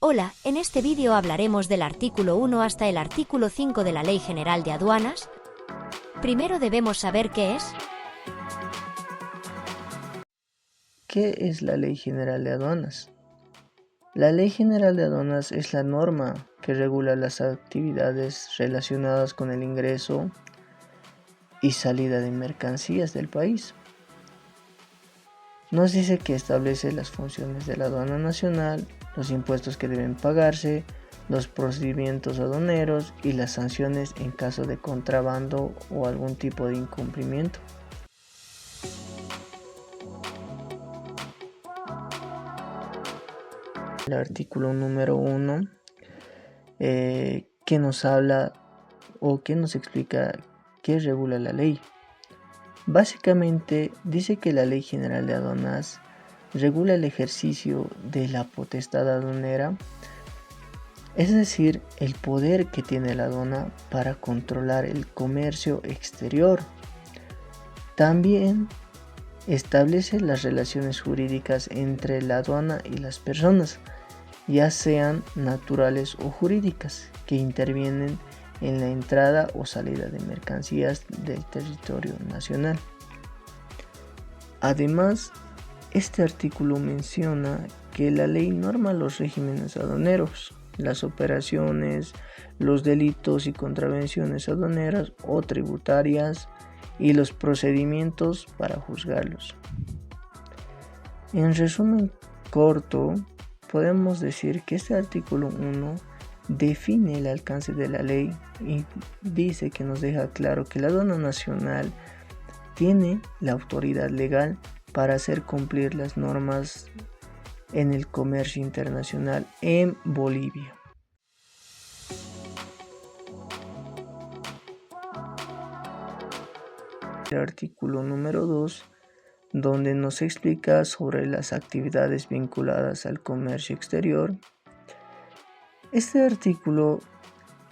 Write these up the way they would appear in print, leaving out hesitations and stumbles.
Hola, en este vídeo hablaremos del artículo 1 hasta el artículo 5 de la Ley General de Aduanas. Primero debemos saber qué es. ¿Qué es la Ley General de Aduanas? La Ley General de Aduanas es la norma que regula las actividades relacionadas con el ingreso y salida de mercancías del país. Nos dice que establece las funciones de la aduana nacional, los impuestos que deben pagarse, los procedimientos aduaneros y las sanciones en caso de contrabando o algún tipo de incumplimiento. El artículo número 1 que nos habla o que nos explica qué regula la ley. Básicamente dice que la Ley General de Aduanas regula el ejercicio de la potestad aduanera, es decir, el poder que tiene la aduana para controlar el comercio exterior. También establece las relaciones jurídicas entre la aduana y las personas, ya sean naturales o jurídicas, que intervienen en la entrada o salida de mercancías del territorio nacional. Además, este artículo menciona que la ley norma los regímenes aduaneros, las operaciones, los delitos y contravenciones aduaneras o tributarias y los procedimientos para juzgarlos. En resumen corto, podemos decir que este artículo 1 define el alcance de la ley y dice que nos deja claro que la aduana nacional tiene la autoridad legal para hacer cumplir las normas en el comercio internacional en Bolivia. El artículo número 2, donde nos explica sobre las actividades vinculadas al comercio exterior. Este artículo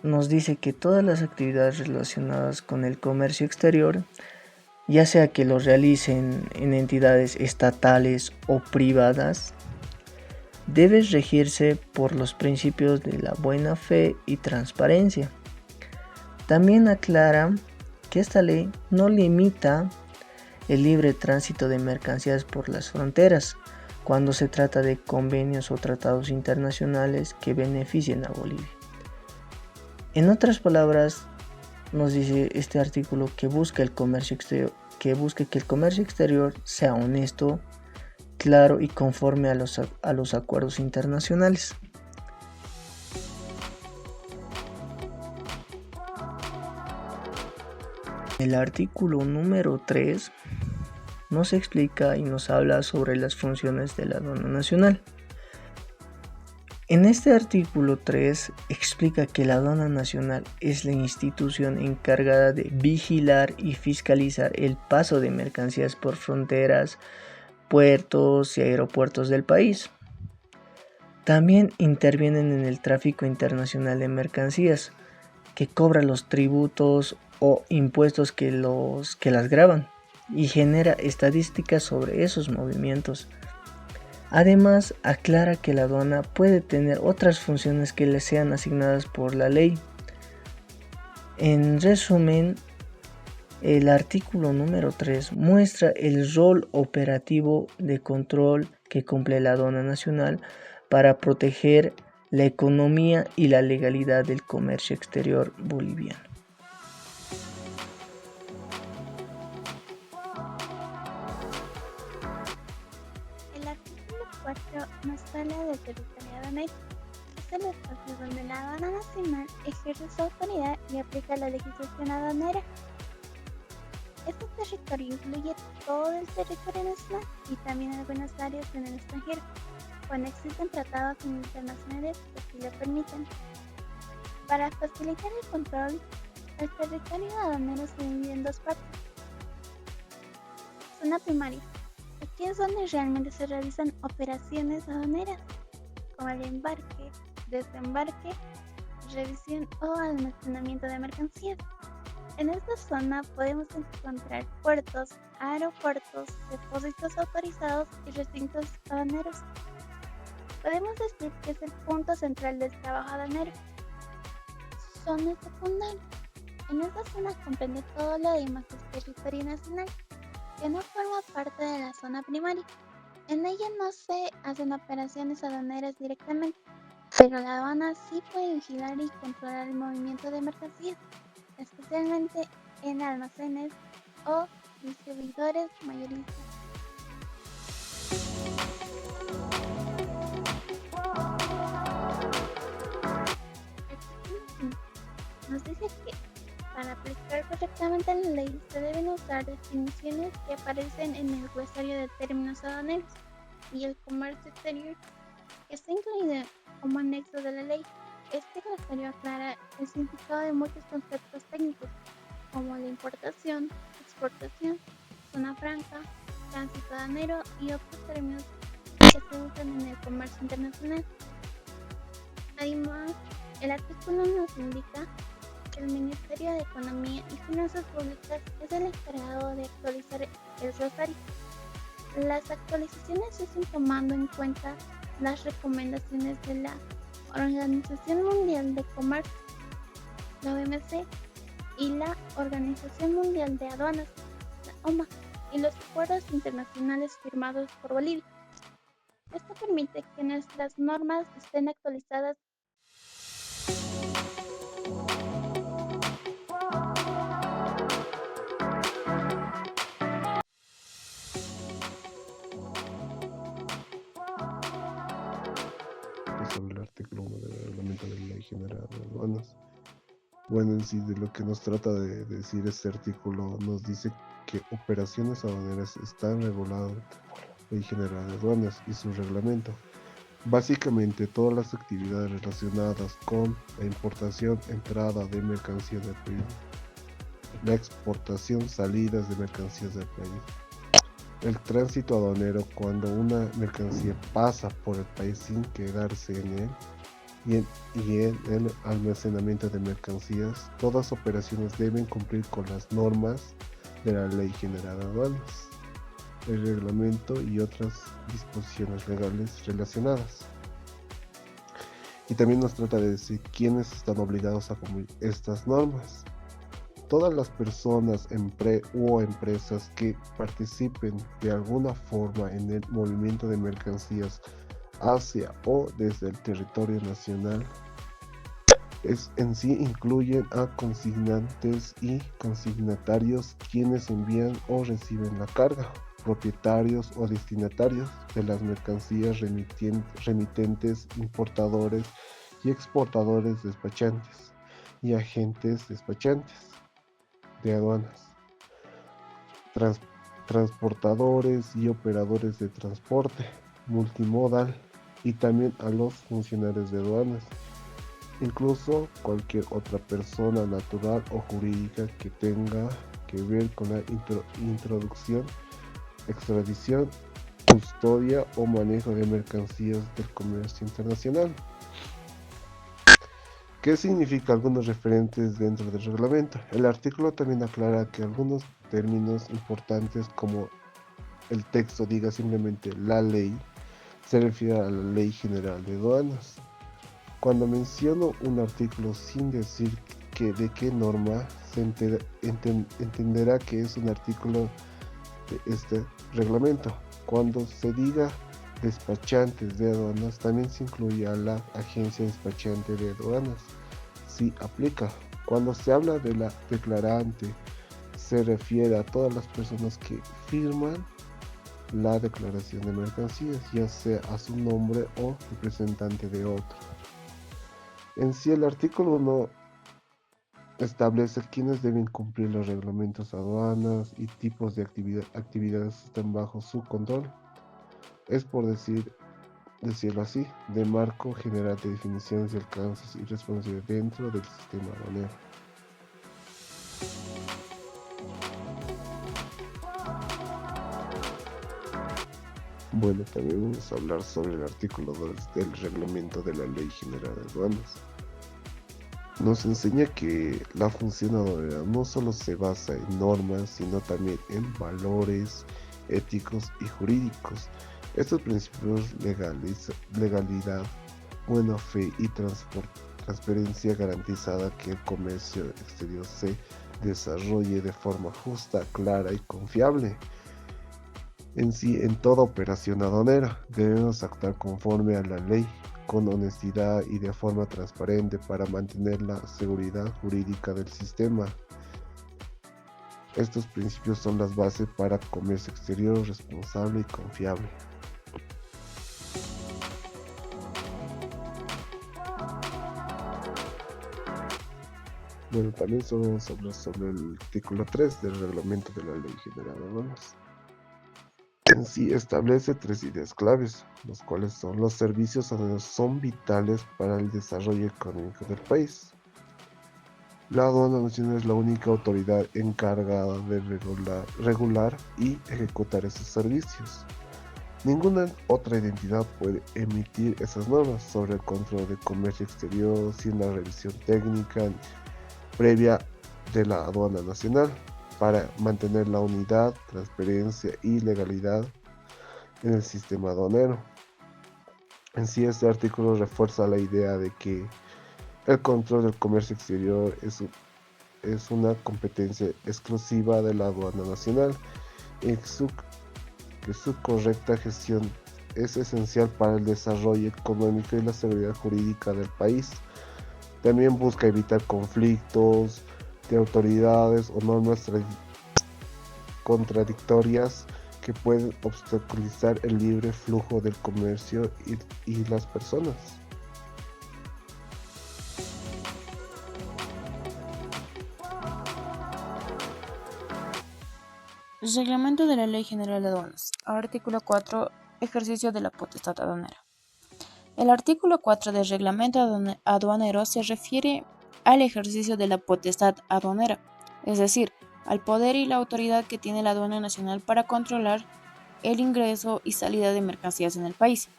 nos dice que todas las actividades relacionadas con el comercio exterior, ya sea que lo realicen en entidades estatales o privadas, debe regirse por los principios de la buena fe y transparencia. También aclara que esta ley no limita el libre tránsito de mercancías por las fronteras, cuando se trata de convenios o tratados internacionales que beneficien a Bolivia. En otras palabras, nos dice este artículo que busca que el comercio exterior sea honesto, claro y conforme a los acuerdos internacionales. El artículo número 3 nos explica y nos habla sobre las funciones de la aduana nacional. En este artículo 3 explica que la aduana nacional es la institución encargada de vigilar y fiscalizar el paso de mercancías por fronteras, puertos y aeropuertos del país. También intervienen en el tráfico internacional de mercancías, que cobra los tributos o impuestos que las gravan y genera estadísticas sobre esos movimientos. Además, aclara que la aduana puede tener otras funciones que le sean asignadas por la ley. En resumen, el artículo número 3 muestra el rol operativo de control que cumple la aduana nacional para proteger la economía y la legalidad del comercio exterior boliviano. El artículo 4 nos habla del territorio aduanero. Es el espacio donde la aduana nacional ejerce su autoridad y aplica la legislación aduanera. Este territorio incluye todo el territorio nacional y también algunas áreas en el extranjero, cuando existen tratados internacionales que así lo permiten. Para facilitar el control, el territorio aduanero se divide en dos partes. Zona primaria. Aquí es donde realmente se realizan operaciones aduaneras, como el embarque, desembarque, revisión o almacenamiento de mercancías. En esta zona podemos encontrar puertos, aeropuertos, depósitos autorizados y recintos aduaneros. Podemos decir que es el punto central del trabajo aduanero. Zona secundaria. En esta zona comprende todo lo demás del territorio nacional, que no forma parte de la zona primaria. En ella no se hacen operaciones aduaneras directamente, pero la aduana sí puede vigilar y controlar el movimiento de mercancías, especialmente en almacenes o distribuidores mayoristas. Artículo 5. Nos dice que para aplicar correctamente la ley se deben usar definiciones que aparecen en el glosario de términos aduaneros y el comercio exterior, que está incluido como anexo de la ley. Este glosario aclara el significado de muchos conceptos técnicos, como la importación, exportación, zona franca, tránsito aduanero y otros términos que se usan en el comercio internacional. Además, el artículo nos indica que el Ministerio de Economía y Finanzas Públicas es el encargado de actualizar el glosario. Las actualizaciones se hacen tomando en cuenta las recomendaciones de la Organización Mundial de Comercio, la OMC, y la Organización Mundial de Aduanas, la OMA, y los acuerdos internacionales firmados por Bolivia. Esto permite que nuestras normas estén actualizadas. Sobre el artículo 1 del reglamento de la Ley General de Aduanas. Bueno, en sí, de lo que nos trata de decir este artículo, nos dice que operaciones aduaneras están reguladas por la Ley General de Aduanas y su reglamento. Básicamente, todas las actividades relacionadas con la importación, entrada de mercancías del país, la exportación, salidas de mercancías del país, el tránsito aduanero cuando una mercancía pasa por el país sin quedarse en él, y en el almacenamiento de mercancías. Todas operaciones deben cumplir con las normas de la Ley General de Aduanas, el reglamento y otras disposiciones legales relacionadas. Y también nos trata de decir quiénes están obligados a cumplir estas normas. Todas las personas o empresas que participen de alguna forma en el movimiento de mercancías hacia o desde el territorio nacional en sí incluyen a consignantes y consignatarios, quienes envían o reciben la carga, propietarios o destinatarios de las mercancías, remitentes, importadores y exportadores, despachantes y agentes despachantes de aduanas, transportadores y operadores de transporte multimodal, y también a los funcionarios de aduanas, incluso cualquier otra persona natural o jurídica que tenga que ver con la introducción, extradición, custodia o manejo de mercancías del comercio internacional. ¿Qué significa algunos referentes dentro del reglamento? El artículo también aclara que algunos términos importantes, como el texto diga simplemente la ley, se refiere a la Ley General de Aduanas. Cuando menciono un artículo sin decir de qué norma, se entenderá que es un artículo de este reglamento. Cuando se diga despachantes de aduanas, también se incluye a la agencia despachante de aduanas, si aplica. Cuando se habla de la declarante, se refiere a todas las personas que firman la declaración de mercancías, ya sea a su nombre o representante de otro. En sí, el artículo 1 establece quiénes deben cumplir los reglamentos aduanas y tipos de actividades están bajo su control. Es por decirlo así, de marco general de definiciones de alcances y responsabilidad dentro del sistema aduanero. Bueno, también vamos a hablar sobre el artículo 2 del reglamento de la Ley General de Aduanas. Nos enseña que la función aduanera no solo se basa en normas, sino también en valores éticos y jurídicos, Estos principios legalidad, buena fe y transparencia garantizada que el comercio exterior se desarrolle de forma justa, clara y confiable. En sí, en toda operación aduanera, debemos actuar conforme a la ley, con honestidad y de forma transparente para mantener la seguridad jurídica del sistema. Estos principios son las bases para comercio exterior responsable y confiable. Bueno, también vamos a hablar sobre el artículo 3 del reglamento de la Ley General de Aduanas. En sí establece 3 ideas claves, los cuales son: los servicios aduaneros son vitales para el desarrollo económico del país. La aduana nacional es la única autoridad encargada de regular y ejecutar esos servicios. Ninguna otra entidad puede emitir esas normas sobre el control de comercio exterior sin la revisión técnica previa de la aduana nacional para mantener la unidad, transparencia y legalidad en el sistema aduanero. En sí, este artículo refuerza la idea de que el control del comercio exterior es una competencia exclusiva de la aduana nacional y que su correcta gestión es esencial para el desarrollo económico y la seguridad jurídica del país. También busca evitar conflictos de autoridades o normas contradictorias que pueden obstaculizar el libre flujo del comercio y las personas. Reglamento de la Ley General de Aduanas. Artículo 4. Ejercicio de la potestad aduanera. El artículo 4 del Reglamento Aduanero se refiere al ejercicio de la potestad aduanera, es decir, al poder y la autoridad que tiene la aduana nacional para controlar el ingreso y salida de mercancías en el país.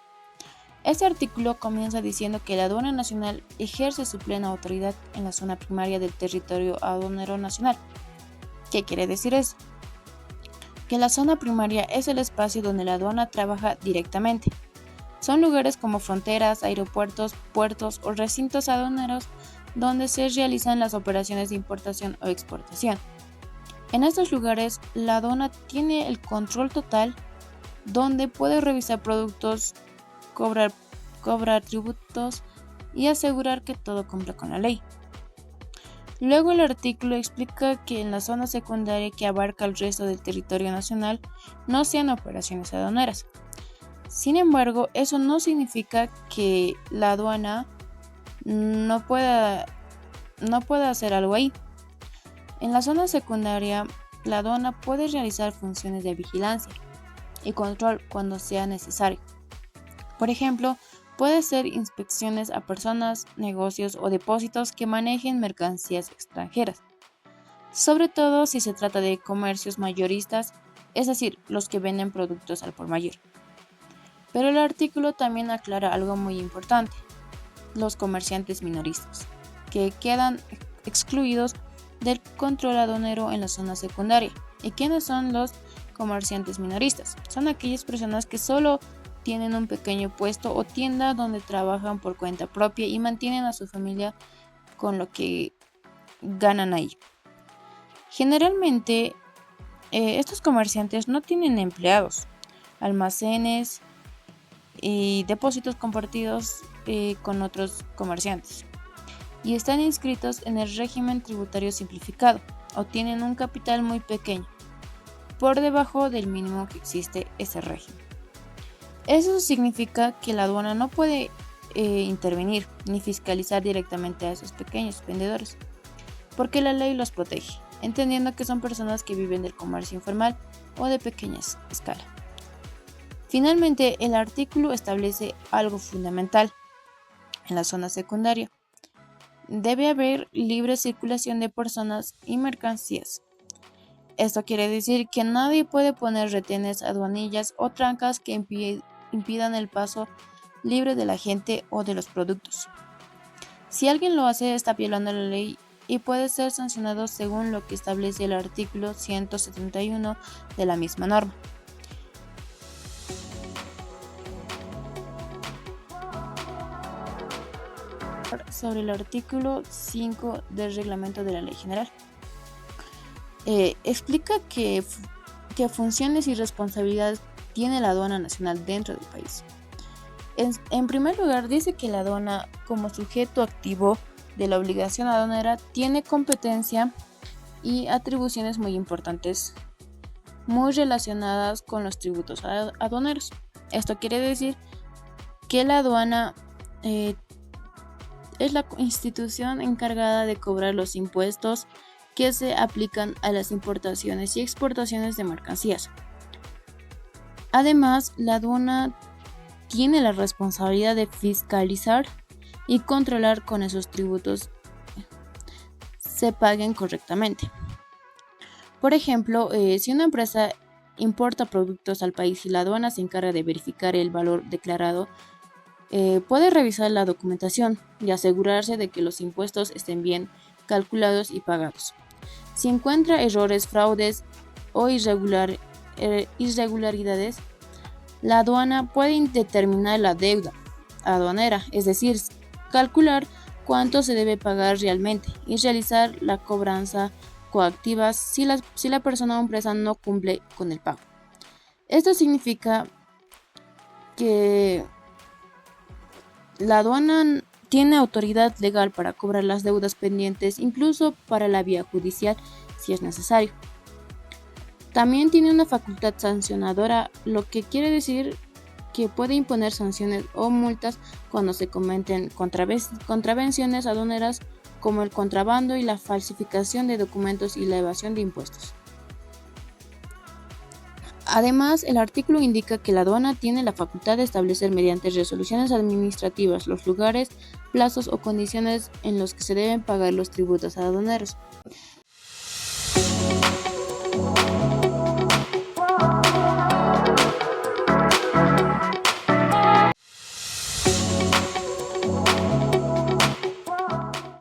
Este artículo comienza diciendo que la aduana nacional ejerce su plena autoridad en la zona primaria del territorio aduanero nacional. ¿Qué quiere decir eso? Que la zona primaria es el espacio donde la aduana trabaja directamente. Son lugares como fronteras, aeropuertos, puertos o recintos aduaneros donde se realizan las operaciones de importación o exportación. En estos lugares, la aduana tiene el control total, donde puede revisar productos, cobrar tributos y asegurar que todo cumpla con la ley. Luego el artículo explica que en la zona secundaria que abarca el resto del territorio nacional no sean operaciones aduaneras. Sin embargo, eso no significa que la aduana no pueda hacer algo ahí. En la zona secundaria, la aduana puede realizar funciones de vigilancia y control cuando sea necesario. Por ejemplo, puede hacer inspecciones a personas, negocios o depósitos que manejen mercancías extranjeras, sobre todo si se trata de comercios mayoristas, es decir, los que venden productos al por mayor. Pero el artículo también aclara algo muy importante: los comerciantes minoristas, que quedan excluidos del control aduanero en la zona secundaria. ¿Y quiénes son los comerciantes minoristas? Son aquellas personas que solo tienen un pequeño puesto o tienda donde trabajan por cuenta propia y mantienen a su familia con lo que ganan ahí. Generalmente, estos comerciantes no tienen empleados, almacenes y depósitos compartidos con otros comerciantes, y están inscritos en el régimen tributario simplificado o tienen un capital muy pequeño, por debajo del mínimo que existe ese régimen. Eso significa que la aduana no puede intervenir ni fiscalizar directamente a esos pequeños vendedores, porque la ley los protege, entendiendo que son personas que viven del comercio informal o de pequeña escala. Finalmente, el artículo establece algo fundamental. En la zona secundaria debe haber libre circulación de personas y mercancías. Esto quiere decir que nadie puede poner retenes, aduanillas o trancas que impidan el paso libre de la gente o de los productos. Si alguien lo hace, está violando la ley y puede ser sancionado según lo que establece el artículo 171 de la misma norma. Sobre el artículo 5 del reglamento de la Ley General. Explica qué funciones y responsabilidades tiene la aduana nacional dentro del país. En primer lugar, dice que la aduana, como sujeto activo de la obligación aduanera, tiene competencia y atribuciones muy importantes, muy relacionadas con los tributos aduaneros. Esto quiere decir que la aduana es la institución encargada de cobrar los impuestos que se aplican a las importaciones y exportaciones de mercancías. Además, la aduana tiene la responsabilidad de fiscalizar y controlar con esos tributos se paguen correctamente. Por ejemplo, si una empresa importa productos al país y la aduana se encarga de verificar el valor declarado, puede revisar la documentación y asegurarse de que los impuestos estén bien calculados y pagados. Si encuentra errores, fraudes o irregularidades, la aduana puede determinar la deuda aduanera, es decir, calcular cuánto se debe pagar realmente y realizar la cobranza coactiva si la persona o empresa no cumple con el pago. Esto significa que la aduana tiene autoridad legal para cobrar las deudas pendientes, incluso para la vía judicial si es necesario. También tiene una facultad sancionadora, lo que quiere decir que puede imponer sanciones o multas cuando se cometen contravenciones aduaneras como el contrabando y la falsificación de documentos y la evasión de impuestos. Además, el artículo indica que la aduana tiene la facultad de establecer mediante resoluciones administrativas los lugares, plazos o condiciones en los que se deben pagar los tributos aduaneros.